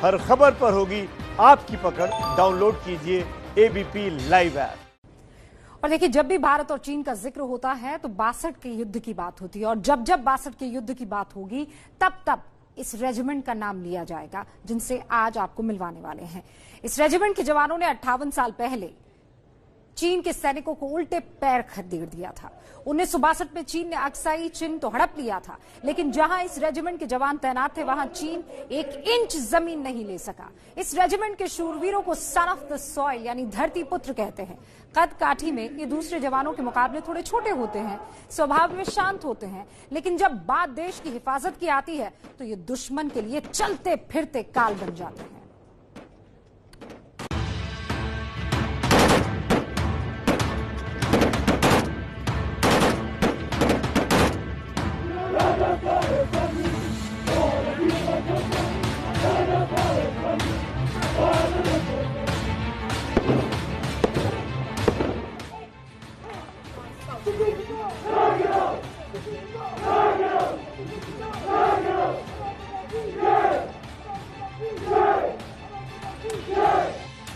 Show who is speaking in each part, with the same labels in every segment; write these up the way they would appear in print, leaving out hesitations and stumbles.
Speaker 1: हर खबर पर होगी आपकी पकड़। डाउनलोड कीजिए एबीपी लाइव ऐप।
Speaker 2: और देखिए, जब भी भारत और चीन का जिक्र होता है तो 62 के युद्ध की बात होती है, और जब जब 62 के युद्ध की बात होगी तब तब इस रेजिमेंट का नाम लिया जाएगा जिनसे आज आपको मिलवाने वाले हैं। इस रेजिमेंट के जवानों ने 58 साल पहले चीन के सैनिकों को उल्टे पैर खदेड़ दिया था। 1962 में चीन ने अक्साई चिन तो हड़प लिया था, लेकिन जहां इस रेजिमेंट के जवान तैनात थे वहां चीन 1 इंच जमीन नहीं ले सका। इस रेजिमेंट के शूरवीरों को सन ऑफ द सॉइल यानी धरती पुत्र कहते हैं। कद काठी में ये दूसरे जवानों के मुकाबले थोड़े छोटे होते हैं, स्वभाव में शांत होते हैं, लेकिन जब बात देश की हिफाजत की आती है तो ये दुश्मन के लिए चलते फिरते काल बन जाते हैं।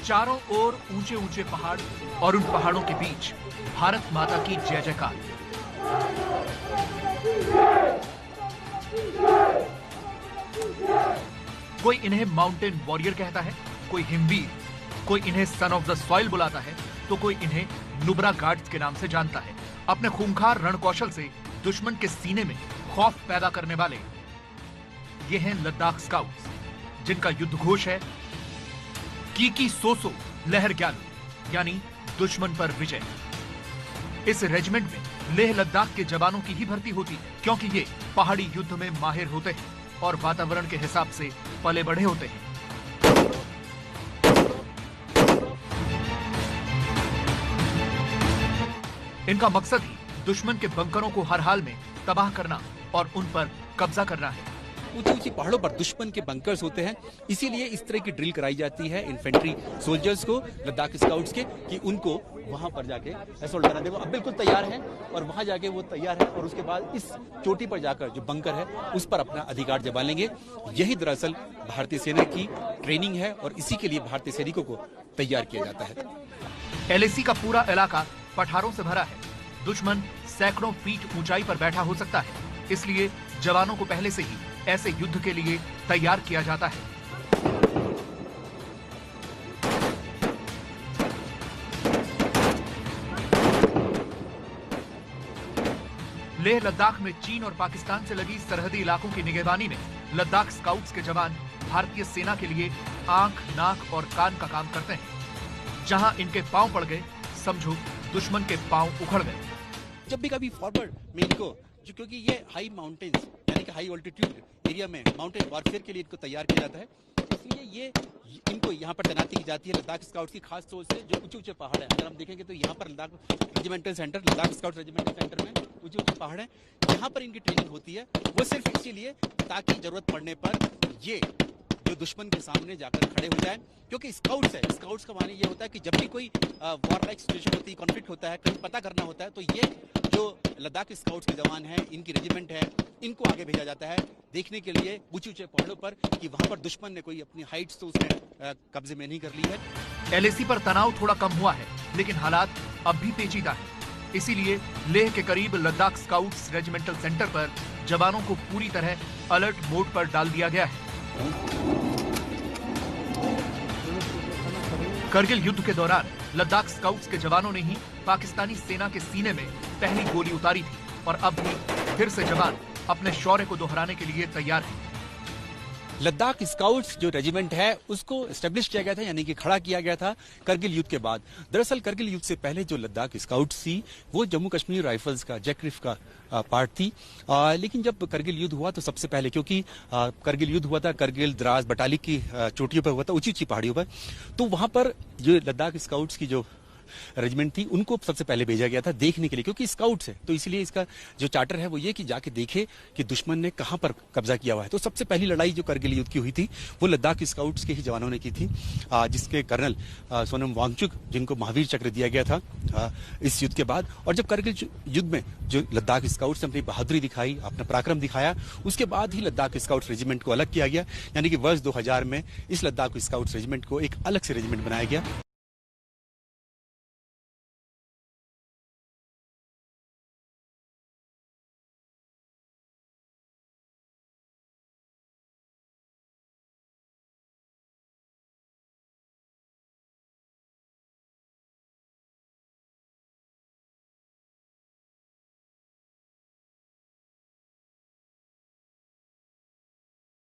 Speaker 3: चारों ओर ऊंचे ऊंचे पहाड़ और उन पहाड़ों के बीच भारत माता की जय जयकार। कोई इन्हें माउंटेन वॉरियर कहता है, कोई हिमवीर, कोई इन्हें सन ऑफ द सॉइल बुलाता है, तो कोई इन्हें नुब्रा गार्ड्स के नाम से जानता है। अपने खूंखार रणकौशल से दुश्मन के सीने में खौफ पैदा करने वाले ये हैं लद्दाख स्काउट्स, जिनका युद्ध घोष है कीकी सोसो लहर ग्यालो, यानी दुश्मन पर विजय। इस रेजिमेंट में लेह लद्दाख के जवानों की ही भर्ती होती है, क्योंकि ये पहाड़ी युद्ध में माहिर होते हैं और वातावरण के हिसाब से पले बढ़े होते हैं। इनका मकसद ही दुश्मन के बंकरों को हर हाल में तबाह करना और उन पर कब्जा करना है।
Speaker 4: ऊंची ऊंची पहाड़ों पर दुश्मन के बंकर्स होते हैं, इसीलिए इस तरह की ड्रिल कराई जाती है इन्फेंट्री सोल्जर्स को, लद्दाख स्काउट्स के, कि उनको वहां पर जाके असॉल्ट करना। देखो अब बिल्कुल तैयार है और वहां जाके वो तैयार है और उसके बाद इस चोटी पर जाकर जो बंकर है उस पर अपना अधिकार जमा लेंगे। यही दरअसल भारतीय सेना की ट्रेनिंग है और इसी के लिए भारतीय सैनिकों को तैयार किया जाता है।
Speaker 3: एलएसी का पूरा इलाका पठारों से भरा है। दुश्मन सैकड़ों फीट ऊंचाई पर बैठा हो सकता है, इसलिए जवानों को पहले से ही ऐसे युद्ध के लिए तैयार किया जाता है। लेह लद्दाख में चीन और पाकिस्तान से लगी सरहदी इलाकों की निगरानी में लद्दाख स्काउट्स के जवान भारतीय सेना के लिए आंख, नाक और कान का काम करते हैं। जहां इनके पांव पड़ गए, समझो दुश्मन के पांव उखड़ गए।
Speaker 4: जब भी कभी फॉरवर्ड में इनको, जो क्योंकि ये हाई माउंटेन्स यानी कि हाई ऑल्टीट्यूड एरिया में माउंटेन वॉरफेयर के लिए इनको तैयार किया जाता है, इसलिए ये इनको यहाँ पर तैनाती की जाती है लद्दाख स्काउट्स की खास तौर से। जो ऊंचे ऊंचे पहाड़ है, अगर हम देखेंगे तो यहाँ पर Ladakh regimental centre, Ladakh scout regimental centre में ऊंचे ऊंचे पहाड़ है, यहाँ पर इनकी ट्रेनिंग होती है। वो सिर्फ इसीलिए ताकि जरूरत पड़ने पर ये जो दुश्मन के सामने जाकर खड़े हो जाए, क्योंकि स्काउट्स है। स्काउट्स का माने ये होता है कि जब भी कोई वॉर लाइक सिचुएशन होती है, कॉन्फ्लिक्ट होता है, कहीं पता करना होता है, तो ये जो लद्दाख स्काउट्स के जवान हैं, इनकी रेजिमेंट है, इनको आगे भेजा जाता है देखने के लिए ऊंचे ऊंचे पहाड़ों पर कि वहां पर दुश्मन ने कोई अपनी हाइट्स तो उसने कब्जे में नहीं कर ली है।
Speaker 3: एलएसी पर तनाव थोड़ा कम हुआ है, लेकिन हालात अब भी पेचीदा है। इसीलिए लेह के करीब लद्दाख स्काउट्स रेजिमेंटल सेंटर पर जवानों को पूरी तरह अलर्ट मोड पर डाल दिया गया है। करगिल युद्ध के दौरान लद्दाख स्काउट्स के जवानों ने ही पाकिस्तानी सेना के सीने में पहली गोली उतारी थी और अब भी फिर से जवान अपने शौर्य को दोहराने के लिए तैयार हैं।
Speaker 4: लद्दाख स्काउट्स जो रेजिमेंट है उसको एस्टेब्लिश किया गया था, यानी कि खड़ा किया गया था करगिल युद्ध के बाद। दरअसल करगिल युद्ध से पहले जो लद्दाख स्काउट्स थी वो जम्मू कश्मीर राइफल्स का, जैकरिफ का पार्ट थी। लेकिन जब करगिल युद्ध हुआ तो सबसे पहले, क्योंकि करगिल युद्ध हुआ था करगिल, द्रास, बटालिक की चोटियों पर हुआ था, ऊंची ऊंची पहाड़ियों पर, तो वहां पर जो लद्दाख स्काउट्स की जो रेजिमेंट थी उनको सबसे पहले भेजा गया था देखने के लिए, क्योंकि स्काउट्स है तो इसलिए इसका जो चार्टर है वो ये कि जाके देखे कि दुश्मन ने कहां पर कब्जा किया हुआ है। तो सबसे पहली लड़ाई जो करगिल युद्ध की हुई थी वो लद्दाख स्काउट्स के ही जवानों ने की थी, जिसके कर्नल सोनम वांगचुक जिनको महावीर चक्र दिया गया था इस युद्ध के बाद। और जब करगिल युद्ध में जो लद्दाख स्काउट्स ने अपनी बहादुरी दिखाई, अपना पराक्रम दिखाया, उसके बाद ही लद्दाख स्काउट्स रेजिमेंट को अलग किया गया, यानी कि वर्ष 2000 में इस लद्दाख स्काउट्स रेजिमेंट को एक अलग से रेजिमेंट बनाया गया।